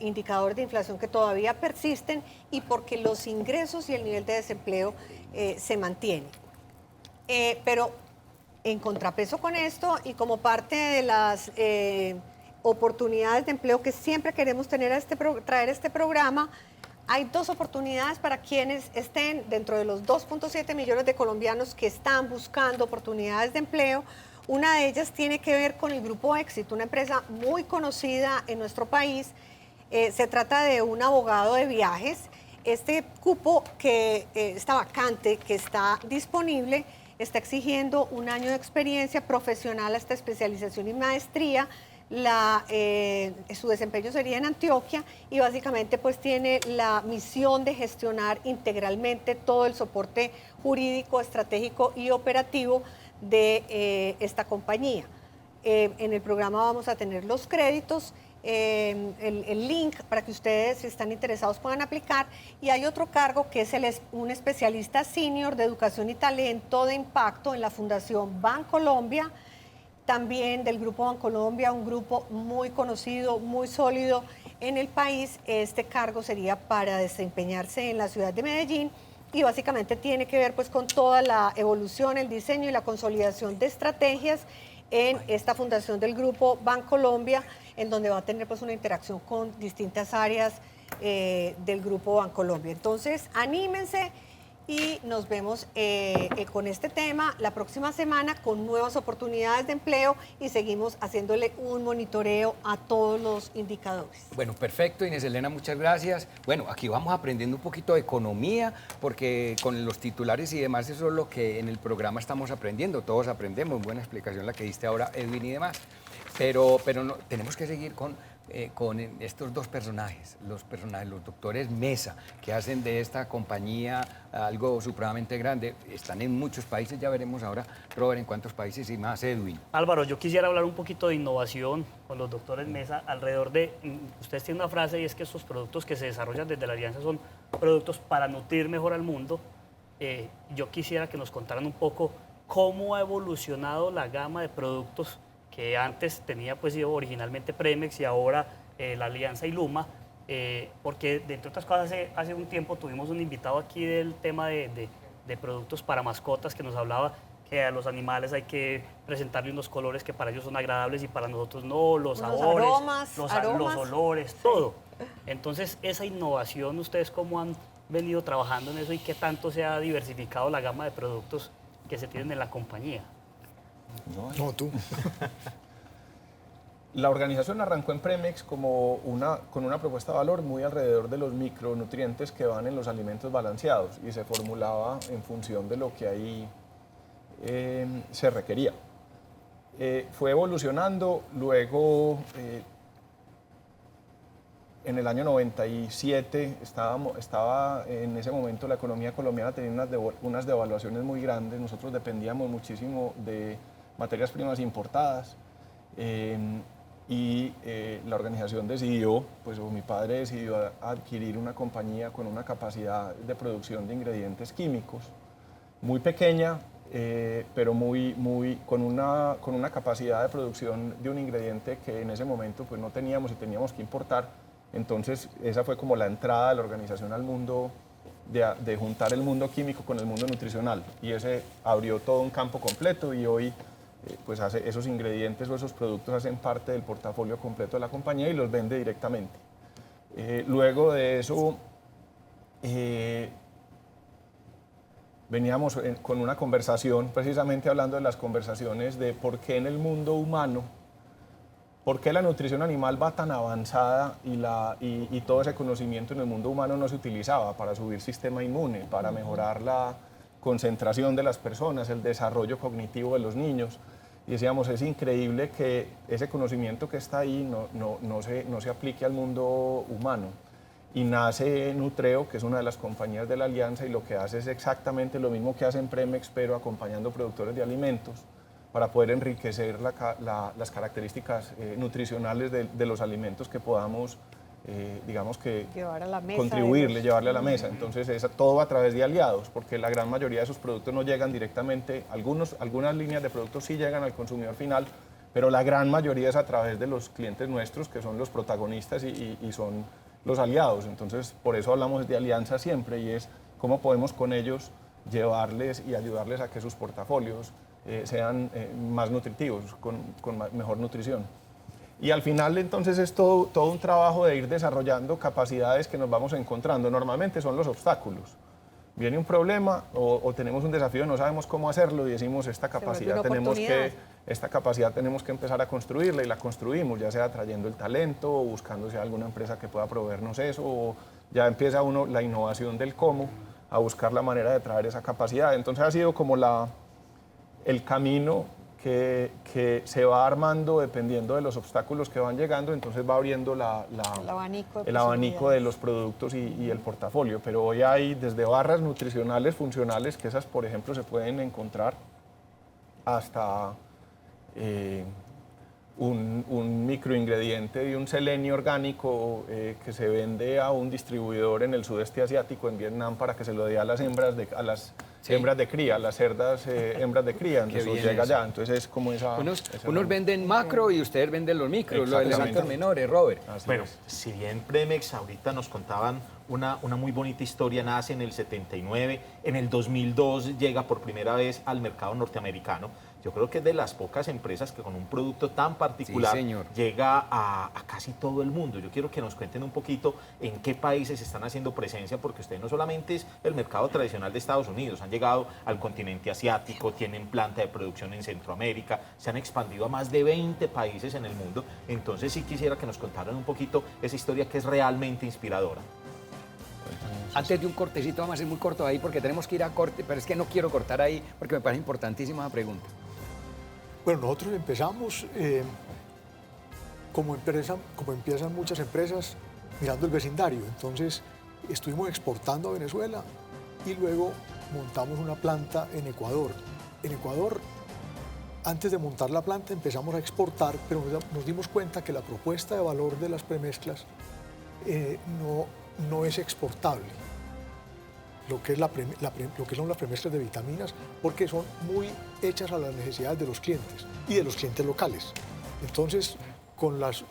indicadores de inflación que todavía persisten y porque los ingresos y el nivel de desempleo se mantienen. Pero en contrapeso con esto y como parte de las oportunidades de empleo que siempre queremos tener traer a este programa, hay dos oportunidades para quienes estén dentro de los 2.7 millones de colombianos que están buscando oportunidades de empleo. Una de ellas tiene que ver con el Grupo Éxito, una empresa muy conocida en nuestro país. Se trata de un abogado de viajes. Este cupo, esta vacante que está disponible, está exigiendo un año de experiencia profesional hasta especialización y maestría. Su desempeño sería en Antioquia y básicamente pues tiene la misión de gestionar integralmente todo el soporte jurídico, estratégico y operativo de esta compañía. En el programa vamos a tener los créditos, el link para que ustedes, si están interesados, puedan aplicar. Y hay otro cargo que es un especialista senior de educación y talento de impacto en la Fundación Bancolombia, también del Grupo Bancolombia, un grupo muy conocido, muy sólido en el país. Este cargo sería para desempeñarse en la ciudad de Medellín y básicamente tiene que ver pues con toda la evolución, el diseño y la consolidación de estrategias en esta fundación del Grupo Bancolombia, en donde va a tener pues una interacción con distintas áreas del Grupo Bancolombia. Entonces, anímense y nos vemos con este tema la próxima semana con nuevas oportunidades de empleo y seguimos haciéndole un monitoreo a todos los indicadores. Bueno, perfecto, Inés Elena, muchas gracias. Bueno, aquí vamos aprendiendo un poquito de economía, porque con los titulares y demás, eso es lo que en el programa estamos aprendiendo, todos aprendemos, buena explicación la que diste ahora, Edwin, y demás. Pero no, tenemos que seguir con estos dos personajes, los doctores Mesa, que hacen de esta compañía algo supremamente grande. Están en muchos países, ya veremos ahora, Robert, en cuántos países y más, Edwin. Álvaro, yo quisiera hablar un poquito de innovación con los doctores Mesa alrededor de, ustedes tienen una frase y es que estos productos que se desarrollan desde la Alianza son productos para nutrir mejor al mundo. Yo quisiera que nos contaran un poco cómo ha evolucionado la gama de productos que antes tenía pues originalmente Premex y ahora la Alianza y Luma, porque de entre otras cosas hace un tiempo tuvimos un invitado aquí del tema de productos para mascotas que nos hablaba que a los animales hay que presentarle unos colores que para ellos son agradables y para nosotros no, los sabores, los olores, todo. Entonces, esa innovación, ¿ustedes cómo han venido trabajando en eso y qué tanto se ha diversificado la gama de productos que se tienen en la compañía? No, tú. La organización arrancó en Premex con una propuesta de valor muy alrededor de los micronutrientes que van en los alimentos balanceados y se formulaba en función de lo que ahí se requería. Fue evolucionando, luego en el año 97 estaba en ese momento la economía colombiana tenía unas devaluaciones muy grandes, nosotros dependíamos muchísimo de materias primas importadas y la organización decidió, pues mi padre decidió adquirir una compañía con una capacidad de producción de ingredientes químicos muy pequeña, pero con una capacidad de producción de un ingrediente que en ese momento pues no teníamos y teníamos que importar. Entonces esa fue como la entrada de la organización al mundo, de juntar el mundo químico con el mundo nutricional, y ese abrió todo un campo completo y hoy pues esos ingredientes o esos productos hacen parte del portafolio completo de la compañía y los vende directamente. Luego de eso veníamos con una conversación, precisamente hablando de las conversaciones de por qué en el mundo humano, por qué la nutrición animal va tan avanzada y todo ese conocimiento en el mundo humano no se utilizaba para subir sistema inmune, para mejorar la concentración de las personas, el desarrollo cognitivo de los niños. Y decíamos, es increíble que ese conocimiento que está ahí no se aplique al mundo humano. y nace Nutreo, que es una de las compañías de la alianza, y lo que hace es exactamente lo mismo que hace en Premex, pero acompañando productores de alimentos para poder enriquecer las características nutricionales de los alimentos que podamos, digamos que, Llevar a la mesa contribuirle, llevarle a la mesa. Entonces, todo va a través de aliados, porque la gran mayoría de esos productos no llegan directamente, algunas líneas de productos sí llegan al consumidor final, pero la gran mayoría es a través de los clientes nuestros, que son los protagonistas y son los aliados. Entonces, por eso hablamos de alianza siempre, y es cómo podemos con ellos llevarles y ayudarles a que sus portafolios sean más nutritivos, con mejor nutrición. Y al final, entonces, es todo un trabajo de ir desarrollando capacidades que nos vamos encontrando. Normalmente son los obstáculos. Viene un problema o tenemos un desafío, no sabemos cómo hacerlo y decimos, esta capacidad tenemos que empezar a construirla, y la construimos, ya sea trayendo el talento o buscándose alguna empresa que pueda proveernos eso, o ya empieza uno la innovación del cómo, a buscar la manera de traer esa capacidad. Entonces ha sido como el camino que se va armando dependiendo de los obstáculos que van llegando, entonces va abriendo el abanico de los productos y el portafolio. Pero hoy hay desde barras nutricionales funcionales, que esas, por ejemplo, se pueden encontrar, hasta un microingrediente de un selenio orgánico que se vende a un distribuidor en el sudeste asiático, en Vietnam, para que se lo dé a las hembras hembras de cría, las cerdas hembras de cría, entonces llega allá. Entonces es como esa... Unos venden macro y ustedes venden los micros, los elementos menores, Robert. Bueno, si bien Premex ahorita nos contaban una muy bonita historia, nace en el 79, en el 2002 llega por primera vez al mercado norteamericano. Yo creo que es de las pocas empresas que con un producto tan particular llega a casi todo el mundo. Yo quiero que nos cuenten un poquito en qué países están haciendo presencia, porque usted no solamente es el mercado tradicional de Estados Unidos, han llegado al continente asiático, tienen planta de producción en Centroamérica, se han expandido a más de 20 países en el mundo. Entonces sí quisiera que nos contaran un poquito esa historia que es realmente inspiradora. Antes de un cortecito, vamos a ser muy corto ahí porque tenemos que ir a corte, pero es que no quiero cortar ahí porque me parece importantísima la pregunta. Bueno, nosotros empezamos, como empiezan muchas empresas, mirando el vecindario. Entonces, estuvimos exportando a Venezuela y luego montamos una planta en Ecuador. En Ecuador, antes de montar la planta, empezamos a exportar, pero nos dimos cuenta que la propuesta de valor de las premezclas no es exportable. Lo que son las premezclas de vitaminas, porque son muy hechas a las necesidades de los clientes y de los clientes locales. Entonces, con los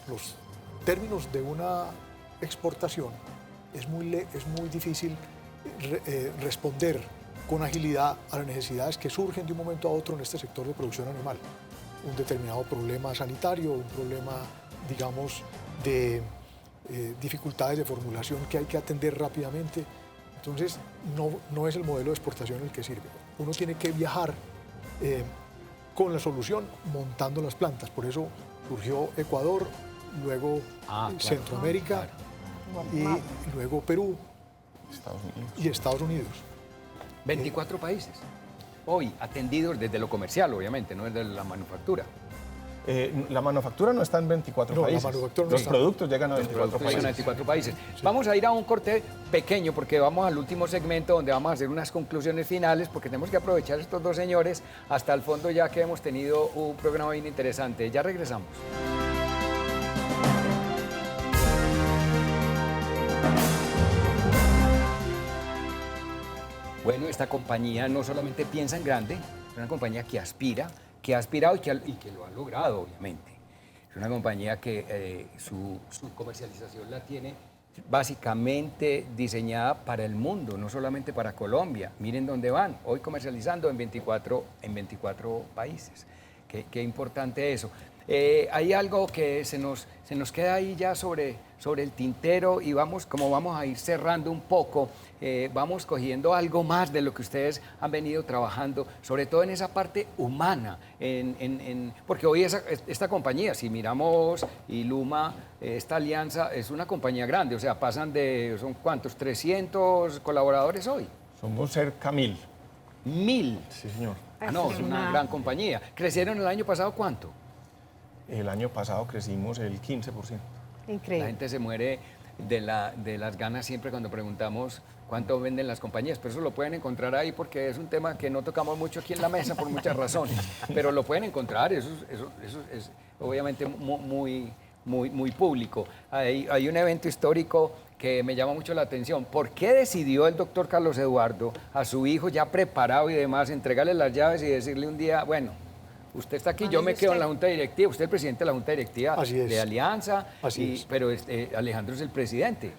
términos de una exportación, es muy difícil responder con agilidad a las necesidades que surgen de un momento a otro en este sector de producción animal. Un determinado problema sanitario, un problema, digamos, de dificultades de formulación que hay que atender rápidamente. Entonces, no es el modelo de exportación el que sirve. Uno tiene que viajar con la solución montando las plantas. Por eso surgió Ecuador, luego Centroamérica y luego Perú y Estados Unidos. 24 países hoy atendidos desde lo comercial, obviamente, no desde la manufactura. La manufactura no está en 24 países. Los productos llegan a 24 países. Vamos a ir a un corte pequeño porque vamos al último segmento donde vamos a hacer unas conclusiones finales porque tenemos que aprovechar a estos dos señores hasta el fondo, ya que hemos tenido un programa bien interesante. Ya regresamos. Bueno, esta compañía no solamente piensa en grande, es una compañía que aspira, que ha aspirado y que lo ha logrado, obviamente. Es una compañía que su comercialización la tiene básicamente diseñada para el mundo, no solamente para Colombia. Miren dónde van, hoy comercializando en 24 países. Qué importante eso. Hay algo que se nos queda ahí ya sobre el tintero y vamos a ir cerrando un poco, vamos cogiendo algo más de lo que ustedes han venido trabajando, sobre todo en esa parte humana, porque hoy esta compañía, si miramos Iluma, esta alianza es una compañía grande, o sea, ¿son cuántos? ¿300 colaboradores hoy? Somos cerca 1000. ¿1000? Sí, señor. No, es una gran compañía. ¿Crecieron el año pasado cuánto? El año pasado crecimos el 15%. Increíble. La gente se muere de las ganas siempre cuando preguntamos cuánto venden las compañías, pero eso lo pueden encontrar ahí porque es un tema que no tocamos mucho aquí en la mesa por muchas razones, pero lo pueden encontrar, eso es obviamente muy público. Hay un evento histórico que me llama mucho la atención. ¿Por qué decidió el doctor Carlos Eduardo a su hijo ya preparado y demás entregarle las llaves y decirle un día, bueno, usted está aquí, yo me quedo en la junta directiva, usted es el presidente de la junta directiva de Alianza, pero Alejandro es el presidente?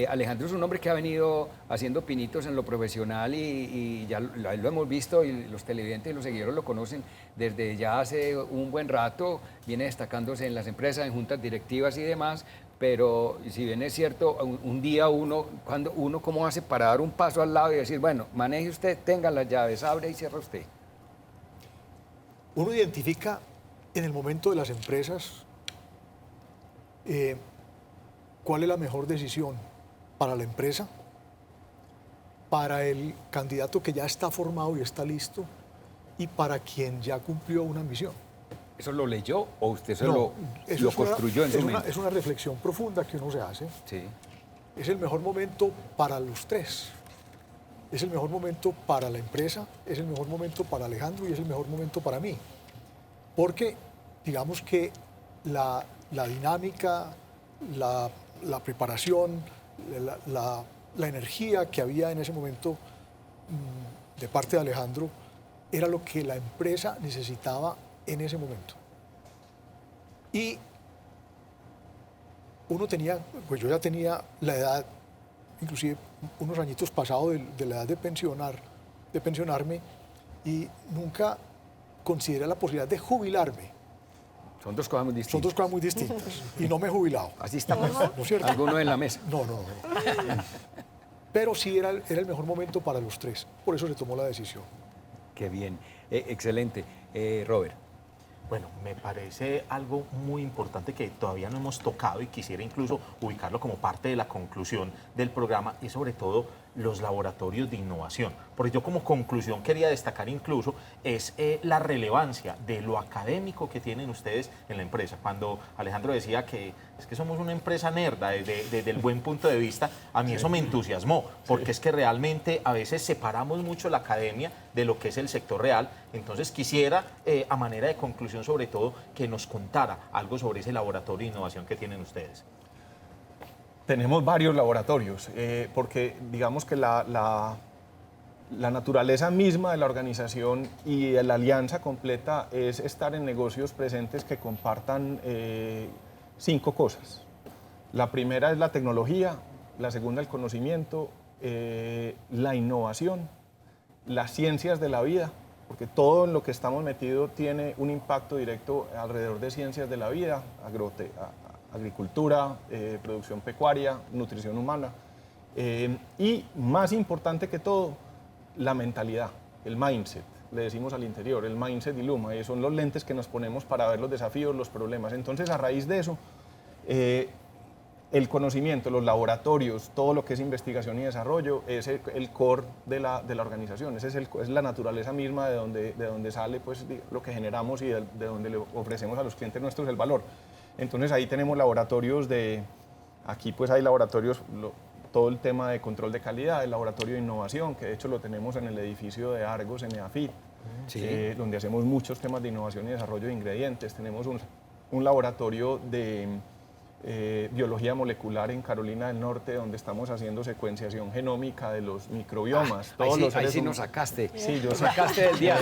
Alejandro es un hombre que ha venido haciendo pinitos en lo profesional y ya lo hemos visto y los televidentes y los seguidores lo conocen desde ya hace un buen rato, viene destacándose en las empresas, en juntas directivas y demás, pero si bien es cierto, un día cuando uno cómo hace para dar un paso al lado y decir, bueno, maneje usted, tenga las llaves, abre y cierra usted. Uno identifica en el momento de las empresas cuál es la mejor decisión para la empresa, para el candidato que ya está formado y está listo y para quien ya cumplió una misión. ¿Eso lo leyó o usted lo construyó en su mente? Es una reflexión profunda que uno se hace. Sí. Es el mejor momento para los tres. Es el mejor momento para la empresa, es el mejor momento para Alejandro y es el mejor momento para mí. Porque digamos que la dinámica, la preparación, la energía que había en ese momento de parte de Alejandro era lo que la empresa necesitaba en ese momento. Y uno tenía, pues yo ya tenía la edad, inclusive unos añitos pasados de la edad de pensionarme y nunca consideré la posibilidad de jubilarme. Son dos cosas muy distintas. Son dos cosas muy distintas. Y no me he jubilado. Así estamos. ¿No es cierto? Alguno en la mesa. No. Pero sí era el mejor momento para los tres. Por eso se tomó la decisión. Qué bien. Excelente. Robert. Bueno, me parece algo muy importante que todavía no hemos tocado y quisiera incluso ubicarlo como parte de la conclusión del programa y sobre todo los laboratorios de innovación. Porque yo como conclusión quería destacar incluso es la relevancia de lo académico que tienen ustedes en la empresa. Cuando Alejandro decía que es que somos una empresa nerda desde el buen punto de vista, a mí eso me entusiasmó, porque es que realmente a veces separamos mucho la academia de lo que es el sector real. Entonces quisiera, a manera de conclusión sobre todo, que nos contara algo sobre ese laboratorio de innovación que tienen ustedes. Tenemos varios laboratorios, porque digamos que la naturaleza misma de la organización y de la alianza completa es estar en negocios presentes que compartan 5 cosas. La primera es la tecnología, la segunda el conocimiento, la innovación, las ciencias de la vida, porque todo en lo que estamos metidos tiene un impacto directo alrededor de ciencias de la vida, agricultura, producción pecuaria, nutrición humana. Y más importante que todo, la mentalidad, el mindset, le decimos al interior, el mindset Iluma, son los lentes que nos ponemos para ver los desafíos, los problemas. Entonces, a raíz de eso, el conocimiento, los laboratorios, todo lo que es investigación y desarrollo, es el core de la organización, es la naturaleza misma de donde sale pues, lo que generamos y de donde le ofrecemos a los clientes nuestros el valor. Entonces ahí tenemos laboratorios aquí pues hay laboratorios, todo el tema de control de calidad, el laboratorio de innovación, que de hecho lo tenemos en el edificio de Argos, en EAFIT, donde hacemos muchos temas de innovación y desarrollo de ingredientes. Tenemos un laboratorio de biología molecular en Carolina del Norte, donde estamos haciendo secuenciación genómica de los microbiomas. Ahí sí nos sacaste. Sí, yo sacaste del día.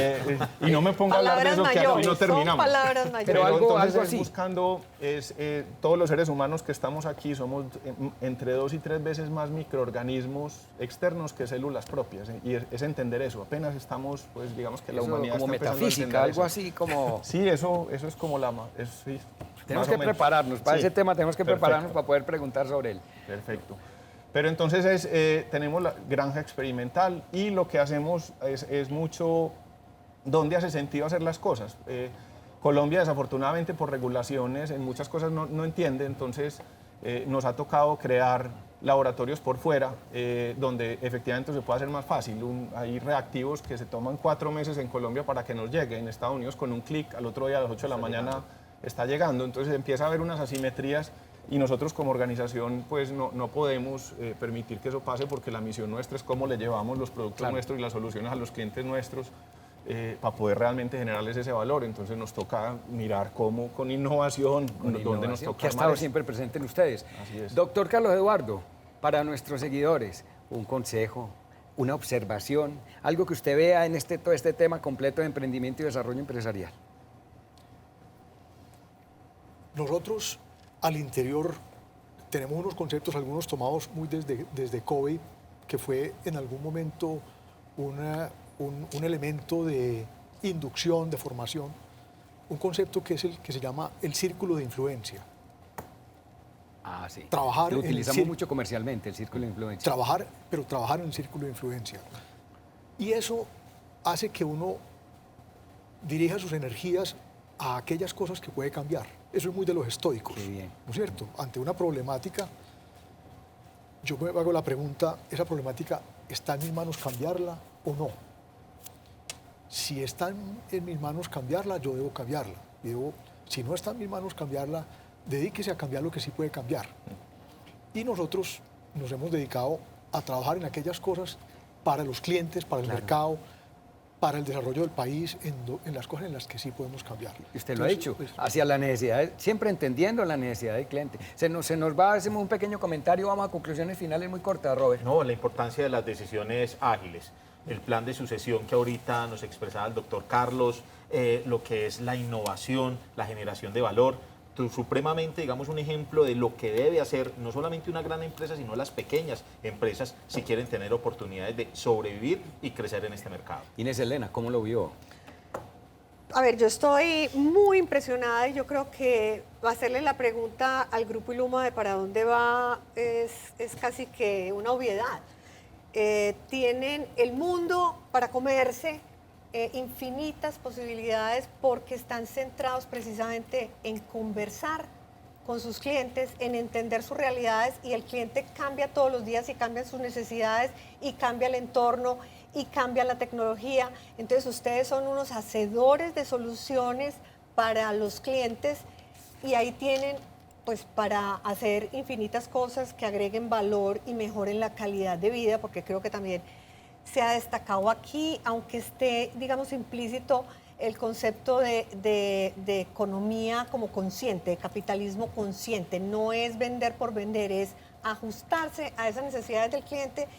Y no me ponga a hablar de eso, que hoy no terminamos. Palabras mayores. Pero algo entonces así. Buscando, todos los seres humanos que estamos aquí somos entre 2 y 3 veces más microorganismos externos que células propias. Y es entender eso. Apenas estamos, pues digamos que la humanidad como está metafísica, algo eso. así como... Sí, eso es como sí. Tenemos que prepararnos, para ese tema tenemos que prepararnos para poder preguntar sobre él. Perfecto. Pero entonces tenemos la granja experimental y lo que hacemos es mucho dónde hace sentido hacer las cosas. Colombia desafortunadamente por regulaciones en muchas cosas no entiende, entonces nos ha tocado crear laboratorios por fuera donde efectivamente se puede hacer más fácil. Hay reactivos que se toman 4 meses en Colombia para que nos llegue, en Estados Unidos con un clic al otro día a las 8 de la mañana está llegando, entonces empieza a haber unas asimetrías y nosotros como organización pues no podemos permitir que eso pase porque la misión nuestra es cómo le llevamos los productos nuestros y las soluciones a los clientes nuestros para poder realmente generarles ese valor. Entonces nos toca mirar cómo con innovación, donde nos toca que ha estado siempre presente en ustedes. Así es. Doctor Carlos Eduardo, para nuestros seguidores, un consejo, una observación, algo que usted vea en todo este tema completo de emprendimiento y desarrollo empresarial. Nosotros al interior tenemos unos conceptos, algunos tomados muy desde COVID, que fue en algún momento un elemento de inducción, de formación, un concepto que es el que se llama el círculo de influencia. Ah, sí. Trabajar lo en utilizamos mucho comercialmente, el círculo de influencia. Pero trabajar en el círculo de influencia. Y eso hace que uno dirija sus energías a aquellas cosas que puede cambiar. Eso es muy de los estoicos. Qué bien. ¿No es cierto? Ante una problemática, yo me hago la pregunta, ¿esa problemática está en mis manos cambiarla o no? Si está en mis manos cambiarla, yo debo cambiarla. Si no está en mis manos cambiarla, dedíquese a cambiar lo que sí puede cambiar. Y nosotros nos hemos dedicado a trabajar en aquellas cosas para los clientes, para el mercado, para el desarrollo del país, en las cosas en las que sí podemos cambiar. Y usted lo ha dicho, hacia la necesidad, siempre entendiendo la necesidad del cliente. Se nos va, hacemos un pequeño comentario, vamos a conclusiones finales muy cortas, Robert. No, la importancia de las decisiones ágiles, el plan de sucesión que ahorita nos expresaba el doctor Carlos, lo que es la innovación, la generación de valor, supremamente, digamos, un ejemplo de lo que debe hacer no solamente una gran empresa, sino las pequeñas empresas si quieren tener oportunidades de sobrevivir y crecer en este mercado. Inés Elena, ¿cómo lo vio? A ver, yo estoy muy impresionada y yo creo que hacerle la pregunta al Grupo Iluma de para dónde va es casi que una obviedad. Tienen el mundo para comerse, infinitas posibilidades porque están centrados precisamente en conversar con sus clientes, en entender sus realidades, y el cliente cambia todos los días y cambian sus necesidades y cambia el entorno y cambia la tecnología. Entonces ustedes son unos hacedores de soluciones para los clientes y ahí tienen pues para hacer infinitas cosas que agreguen valor y mejoren la calidad de vida, porque creo que también se ha destacado aquí, aunque esté, digamos, implícito el concepto de economía como consciente, de capitalismo consciente. No es vender por vender, es ajustarse a esas necesidades del cliente.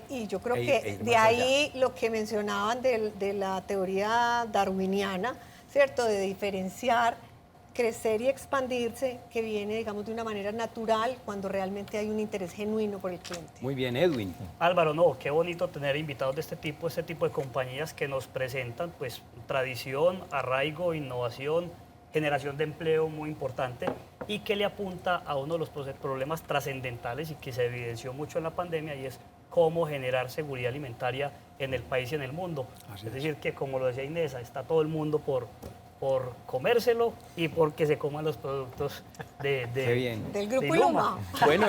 Y yo creo que de ahí lo que mencionaban de la teoría darwiniana, ¿cierto? De diferenciar, crecer y expandirse, que viene, digamos, de una manera natural cuando realmente hay un interés genuino por el cliente. Muy bien, Edwin. Álvaro, no, qué bonito tener invitados de este tipo de compañías que nos presentan pues tradición, arraigo, innovación, generación de empleo muy importante y que le apunta a uno de los problemas trascendentales y que se evidenció mucho en la pandemia, y es cómo generar seguridad alimentaria en el país y en el mundo. Es decir, que como lo decía Inés, está todo el mundo por comérselo y porque se coman los productos del Grupo Iluma. Bueno,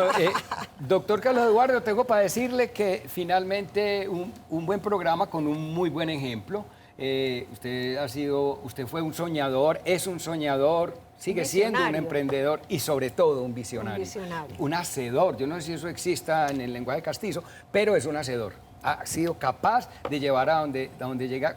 doctor Carlos Eduardo, tengo para decirle que finalmente un buen programa con un muy buen ejemplo. Usted fue un soñador, es un soñador, sigue siendo un emprendedor y sobre todo un visionario. Un hacedor. Yo no sé si eso exista en el lenguaje castizo, pero es un hacedor. Ha sido capaz de llevar a donde llega,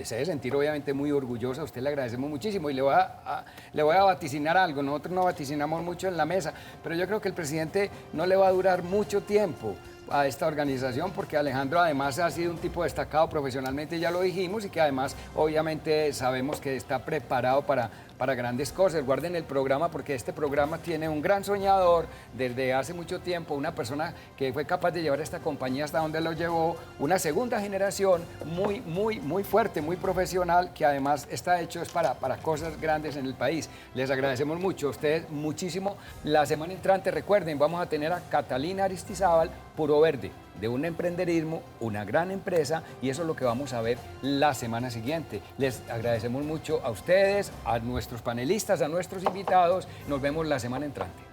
se debe sentir obviamente muy orgullosa. A usted le agradecemos muchísimo y le voy a vaticinar algo. Nosotros no vaticinamos mucho en la mesa, pero yo creo que el presidente no le va a durar mucho tiempo a esta organización, porque Alejandro además ha sido un tipo destacado profesionalmente, ya lo dijimos, y que además obviamente sabemos que está preparado para grandes cosas. Guarden el programa, porque este programa tiene un gran soñador desde hace mucho tiempo, una persona que fue capaz de llevar esta compañía hasta donde lo llevó, una segunda generación muy fuerte, muy profesional, que además está hecho para cosas grandes en el país. Les agradecemos mucho a ustedes, muchísimo. La semana entrante, recuerden, vamos a tener a Catalina Aristizábal, Puro Verde, de un emprenderismo, una gran empresa, y eso es lo que vamos a ver la semana siguiente. Les agradecemos mucho a ustedes, a nuestros panelistas, a nuestros invitados. Nos vemos la semana entrante.